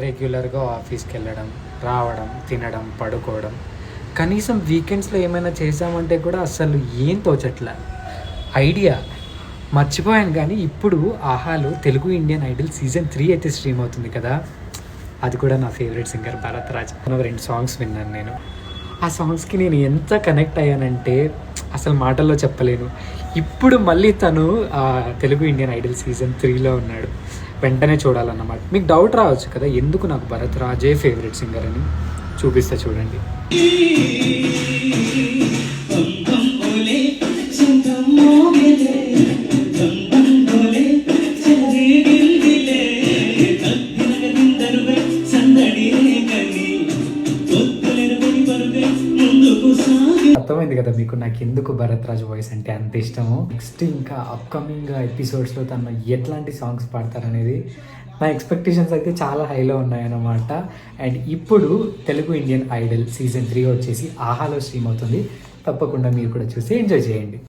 రెగ్యులర్గా ఆఫీస్కి వెళ్ళడం, రావడం, తినడం, పడుకోవడం. కనీసం వీకెండ్స్లో ఏమైనా చేసామంటే కూడా అసలు ఏం తోచట్లే. ఐడియా మర్చిపోయాను, కానీ ఇప్పుడు ఆహాలో తెలుగు ఇండియన్ ఐడల్ సీజన్ 3 అయితే స్ట్రీమ్ అవుతుంది కదా. అది కూడా నా favourite singer Bharat Raj. 2 songs విన్నాను నేను. ఆ సాంగ్స్కి నేను ఎంత కనెక్ట్ అయ్యానంటే అసలు మాటల్లో చెప్పలేను. ఇప్పుడు మళ్ళీ తను తెలుగు ఇండియన్ ఐడల్ సీజన్ 3లో ఉన్నాడు. వెంటనే చూడాలన్నమాట. మీకు డౌట్ రావచ్చు కదా ఎందుకు నాకు భరత్ రాజే ఫేవరెట్ సింగర్ అని. చూపిస్తా చూడండి. అర్థమైంది కదా మీకు నాకు ఎందుకు భరత్ రాజ్ వాయిస్ అంటే అంత ఇష్టము. నెక్స్ట్ ఇంకా అప్కమింగ్ ఎపిసోడ్స్లో తను ఎట్లాంటి సాంగ్స్ పాడతారనేది నా ఎక్స్పెక్టేషన్స్ అయితే చాలా హైలో ఉన్నాయన్నమాట. అండ్ ఇప్పుడు తెలుగు ఇండియన్ ఐడల్ సీజన్ 3 వచ్చేసి ఆహాలో స్ట్రీమ్ అవుతుంది. తప్పకుండా మీరు కూడా చూసి ఎంజాయ్ చేయండి.